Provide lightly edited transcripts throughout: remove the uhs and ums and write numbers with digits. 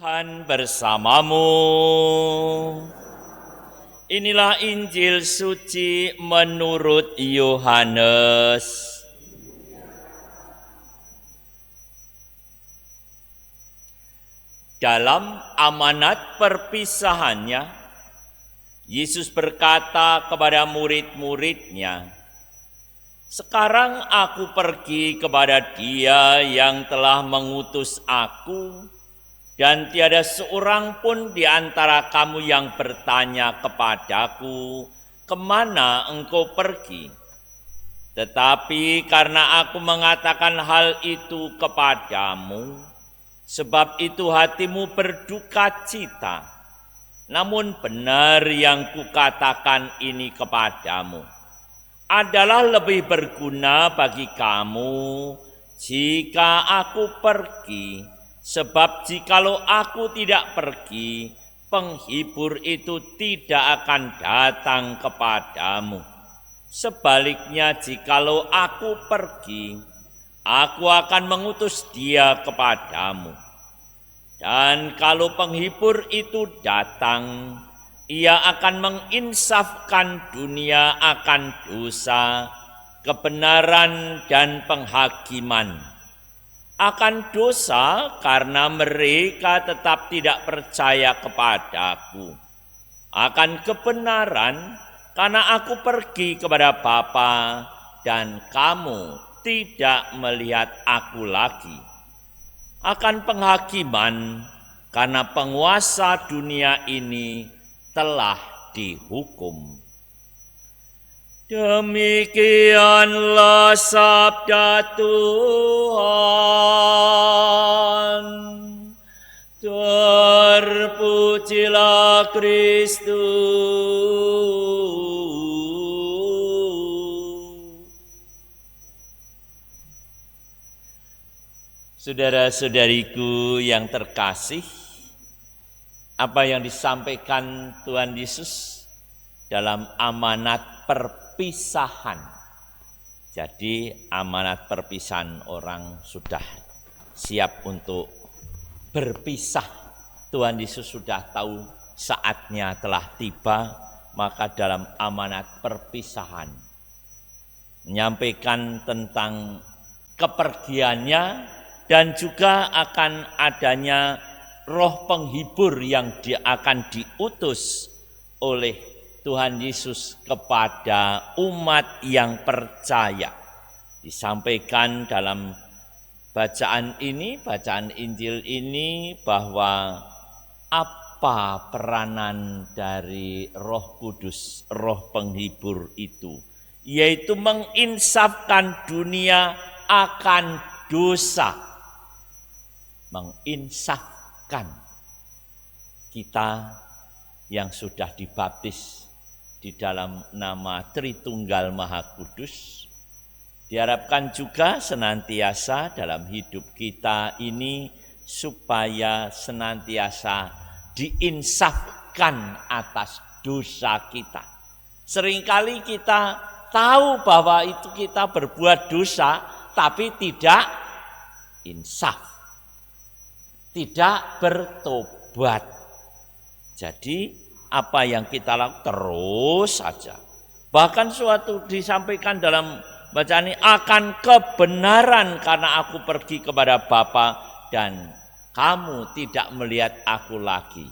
Tuhan bersamamu. Inilah Injil suci menurut Yohanes. Dalam amanat perpisahannya, Yesus berkata kepada murid-muridnya, "Sekarang aku pergi kepada Dia yang telah mengutus aku, dan tiada seorang pun di antara kamu yang bertanya kepadaku, 'Kemana engkau pergi?' Tetapi karena aku mengatakan hal itu kepadamu, sebab itu hatimu berduka cita. Namun benar yang kukatakan ini kepadamu adalah lebih berguna bagi kamu jika aku pergi. Sebab jikalau aku tidak pergi, penghibur itu tidak akan datang kepadamu. Sebaliknya jikalau aku pergi, aku akan mengutus Dia kepadamu. Dan kalau penghibur itu datang, Ia akan menginsafkan dunia akan dosa, kebenaran dan penghakiman. Akan dosa karena mereka tetap tidak percaya kepadaku. Akan kebenaran karena aku pergi kepada Bapa dan kamu tidak melihat aku lagi. Akan penghakiman karena penguasa dunia ini telah dihukum." Demikianlah sabda Tuhan. Terpujilah Kristus. Saudara-saudariku yang terkasih, apa yang disampaikan Tuhan Yesus dalam amanat perpisahan. Jadi amanat perpisahan, orang sudah siap untuk berpisah. Tuhan Yesus sudah tahu saatnya telah tiba, maka dalam amanat perpisahan menyampaikan tentang kepergiannya dan juga akan adanya roh penghibur yang akan diutus oleh Tuhan Yesus kepada umat yang percaya. Disampaikan dalam bacaan ini, bacaan Injil ini, bahwa apa peranan dari Roh Kudus, Roh Penghibur itu, yaitu menginsafkan dunia akan dosa. Menginsafkan kita yang sudah dibaptis di dalam nama Tritunggal Maha Kudus, diharapkan juga senantiasa dalam hidup kita ini supaya senantiasa diinsafkan atas dosa kita. Seringkali kita tahu bahwa itu kita berbuat dosa, tapi tidak insaf, tidak bertobat. Jadi apa yang kita lakukan terus saja. Bahkan suatu disampaikan dalam bacaan ini, akan kebenaran karena aku pergi kepada Bapa dan kamu tidak melihat aku lagi.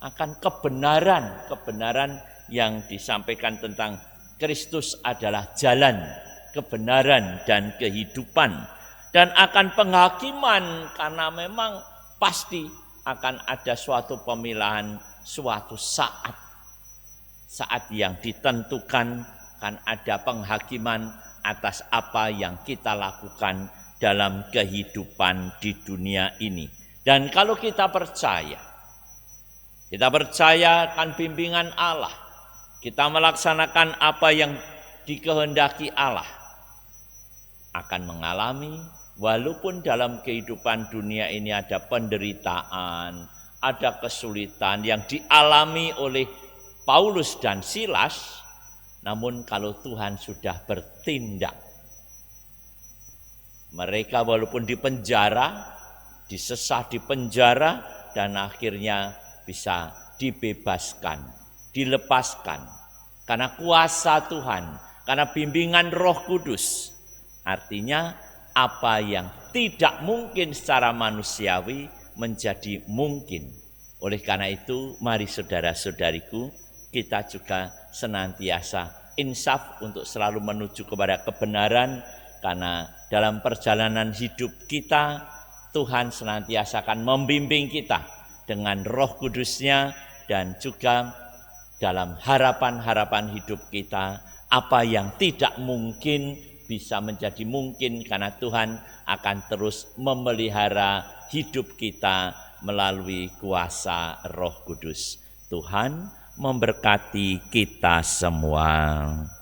Akan kebenaran yang disampaikan tentang Kristus adalah jalan, kebenaran dan kehidupan. Dan akan penghakiman karena memang pasti akan ada suatu pemilahan, suatu saat yang ditentukan kan ada penghakiman atas apa yang kita lakukan dalam kehidupan di dunia ini. Dan kalau kita percaya akan bimbingan Allah, kita melaksanakan apa yang dikehendaki Allah, akan mengalami walaupun dalam kehidupan dunia ini ada penderitaan, ada kesulitan yang dialami oleh Paulus dan Silas, namun kalau Tuhan sudah bertindak, mereka walaupun di penjara, disesah di penjara, dan akhirnya bisa dibebaskan, dilepaskan. Karena kuasa Tuhan, karena bimbingan Roh Kudus. Artinya apa yang tidak mungkin secara manusiawi menjadi mungkin. Oleh karena itu, mari saudara-saudariku, kita juga senantiasa insaf untuk selalu menuju kepada kebenaran, karena dalam perjalanan hidup kita, Tuhan senantiasa akan membimbing kita dengan Roh Kudus-Nya, dan juga dalam harapan-harapan hidup kita, apa yang tidak mungkin bisa menjadi mungkin karena Tuhan akan terus memelihara hidup kita melalui kuasa Roh Kudus. Tuhan memberkati kita semua.